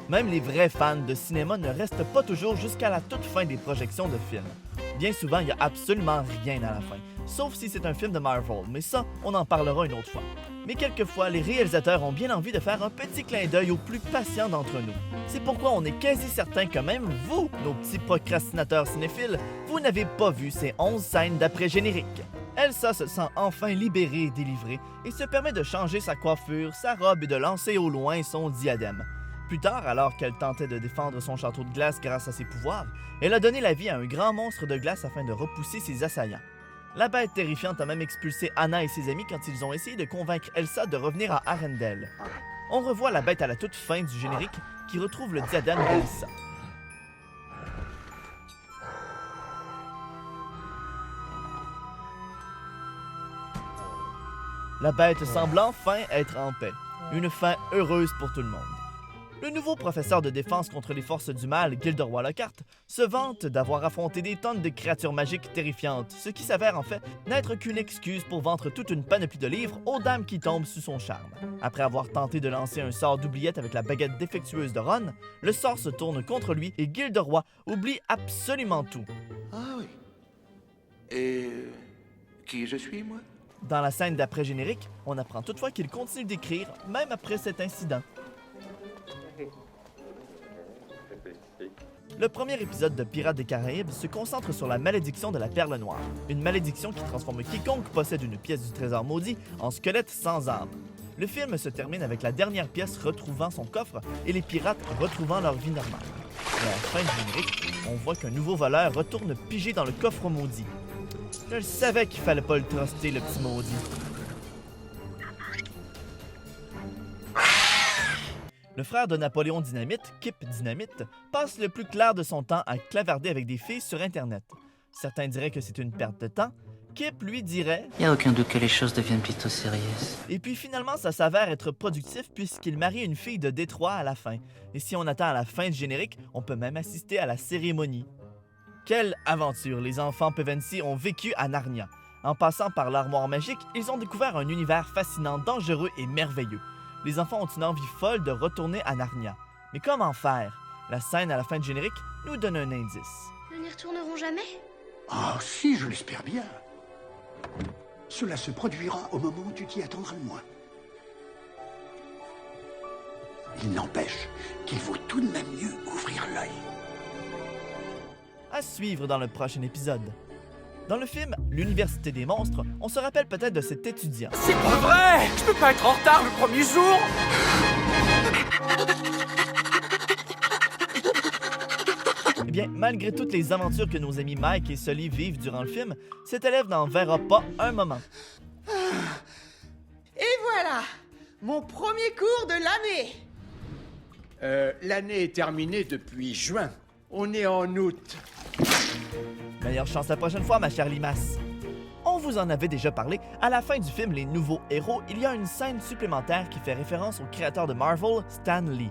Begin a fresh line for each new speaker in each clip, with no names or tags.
Même les vrais fans de cinéma ne restent pas toujours jusqu'à la toute fin des projections de films. Bien souvent, il n'y a absolument rien à la fin, sauf si c'est un film de Marvel, mais ça, on en parlera une autre fois. Mais quelquefois, les réalisateurs ont bien envie de faire un petit clin d'œil aux plus patients d'entre nous. C'est pourquoi on est quasi certain que même vous, nos petits procrastinateurs cinéphiles, vous n'avez pas vu ces 11 scènes d'après-générique. Elsa se sent enfin libérée et délivrée et se permet de changer sa coiffure, sa robe et de lancer au loin son diadème. Plus tard, alors qu'elle tentait de défendre son château de glace grâce à ses pouvoirs, elle a donné la vie à un grand monstre de glace afin de repousser ses assaillants. La bête terrifiante a même expulsé Anna et ses amis quand ils ont essayé de convaincre Elsa de revenir à Arendelle. On revoit la bête à la toute fin du générique qui retrouve le diadème d'Elsa. La bête semble enfin être en paix. Une fin heureuse pour tout le monde. Le nouveau professeur de défense contre les forces du mal, Gilderoy Lockhart, se vante d'avoir affronté des tonnes de créatures magiques terrifiantes, ce qui s'avère en fait n'être qu'une excuse pour vendre toute une panoplie de livres aux dames qui tombent sous son charme. Après avoir tenté de lancer un sort d'oubliette avec la baguette défectueuse de Ron, le sort se tourne contre lui et Gilderoy oublie absolument tout.
Ah oui. Et qui je suis, moi?
Dans la scène d'après-générique, on apprend toutefois qu'il continue d'écrire, même après cet incident. Le premier épisode de Pirates des Caraïbes se concentre sur la malédiction de la Perle Noire, une malédiction qui transforme quiconque possède une pièce du trésor maudit en squelette sans âme. Le film se termine avec la dernière pièce retrouvant son coffre et les pirates retrouvant leur vie normale. À la fin du générique, on voit qu'un nouveau voleur retourne piger dans le coffre maudit. Je savais qu'il fallait pas le truster, le petit maudit. Le frère de Napoléon Dynamite, Kip Dynamite, passe le plus clair de son temps à clavarder avec des filles sur Internet. Certains diraient que c'est une perte de temps. Kip, lui, dirait
« Y a aucun doute que les choses deviennent plutôt sérieuses. »
Et puis finalement, ça s'avère être productif puisqu'il marie une fille de Détroit à la fin. Et si on attend à la fin du générique, on peut même assister à la cérémonie. Quelle aventure les enfants Pevensie ont vécu à Narnia. En passant par l'armoire magique, ils ont découvert un univers fascinant, dangereux et merveilleux. Les enfants ont une envie folle de retourner à Narnia. Mais comment faire? La scène à la fin du générique nous donne un indice.
Nous n'y retournerons jamais?
Ah si, je l'espère bien. Cela se produira au moment où tu t'y attendras le moins. Il n'empêche qu'il vaut tout de même mieux ouvrir l'œil.
À suivre dans le prochain épisode. Dans le film L'Université des monstres, on se rappelle peut-être de cet étudiant.
C'est pas vrai! Je peux pas être en retard le premier jour!
Eh bien, malgré toutes les aventures que nos amis Mike et Sully vivent durant le film, cet élève n'en verra pas un moment.
Et voilà! Mon premier cours de l'année!
L'année est terminée depuis juin. On est en août.
Meilleure chance la prochaine fois, ma chère Limace. On vous en avait déjà parlé, à la fin du film Les Nouveaux Héros, il y a une scène supplémentaire qui fait référence au créateur de Marvel, Stan Lee.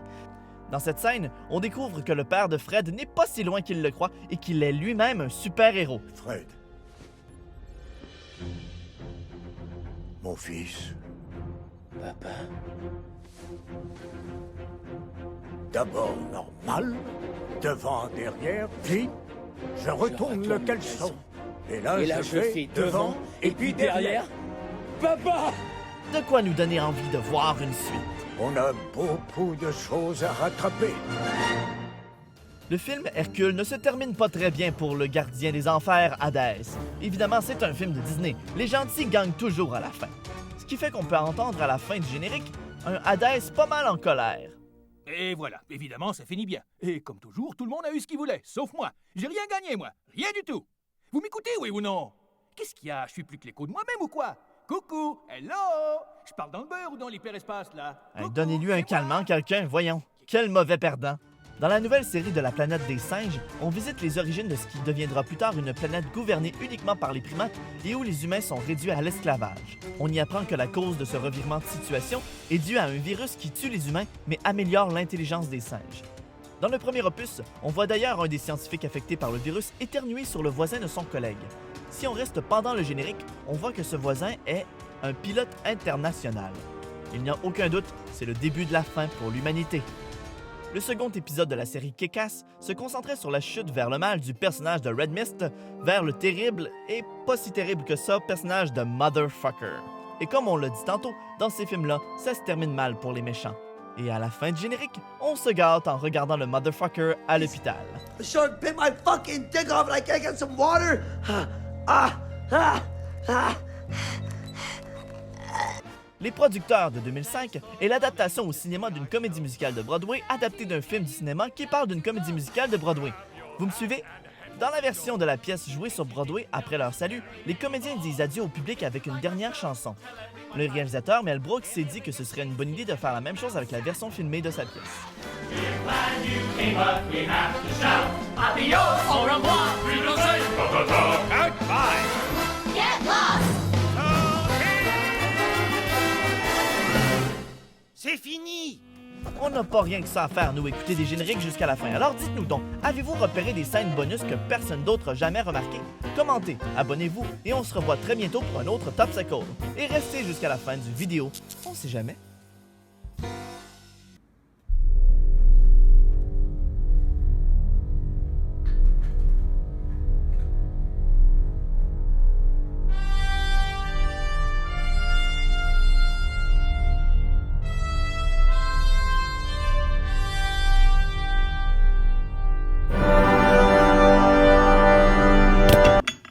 Dans cette scène, on découvre que le père de Fred n'est pas si loin qu'il le croit et qu'il est lui-même un super-héros.
Fred. Mon fils.
Papa.
D'abord normal, devant, derrière, puis je retourne le caleçon. Et là, je fais devant et puis derrière.
Papa!
De quoi nous donner envie de voir une suite.
On a beaucoup de choses à rattraper.
Le film Hercule ne se termine pas très bien pour le gardien des enfers, Hadès. Évidemment, c'est un film de Disney. Les gentils gagnent toujours à la fin. Ce qui fait qu'on peut entendre à la fin du générique un Hadès pas mal en colère.
Et voilà, évidemment, ça finit bien. Et comme toujours, tout le monde a eu ce qu'il voulait, sauf moi. J'ai rien gagné, moi. Rien du tout. Vous m'écoutez, oui ou non? Qu'est-ce qu'il y a? Je suis plus que l'écho de moi-même ou quoi? Coucou! Hello! Je parle dans le beurre ou dans l'hyperespace, là?
Donnez-lui un calmant, quelqu'un, voyons. Quel mauvais perdant. Dans la nouvelle série de la planète des singes, on visite les origines de ce qui deviendra plus tard une planète gouvernée uniquement par les primates et où les humains sont réduits à l'esclavage. On y apprend que la cause de ce revirement de situation est due à un virus qui tue les humains mais améliore l'intelligence des singes. Dans le premier opus, on voit d'ailleurs un des scientifiques affectés par le virus éternuer sur le voisin de son collègue. Si on reste pendant le générique, on voit que ce voisin est un pilote international. Il n'y a aucun doute, c'est le début de la fin pour l'humanité. Le second épisode de la série Kick-Ass se concentrait sur la chute vers le mal du personnage de Red Mist vers le terrible, et pas si terrible que ça, personnage de Motherfucker. Et comme on l'a dit tantôt, dans ces films-là, ça se termine mal pour les méchants. Et à la fin du générique, on se gâte en regardant le Motherfucker à l'hôpital.
Sean bit my fucking dick off and I can't get some water!
Les Producteurs de 2005 est l'adaptation au cinéma d'une comédie musicale de Broadway adaptée d'un film du cinéma qui parle d'une comédie musicale de Broadway. Vous me suivez? Dans la version de la pièce jouée sur Broadway après leur salut, les comédiens disent adieu au public avec une dernière chanson. Le réalisateur Mel Brooks s'est dit que ce serait une bonne idée de faire la même chose avec la version filmée de sa pièce.
C'est fini!
On n'a pas rien que ça à faire, nous, écouter des génériques jusqu'à la fin. Alors dites-nous donc, avez-vous repéré des scènes bonus que personne d'autre n'a jamais remarquées? Commentez, abonnez-vous et on se revoit très bientôt pour un autre Top Cycle. Et restez jusqu'à la fin du vidéo, on sait jamais.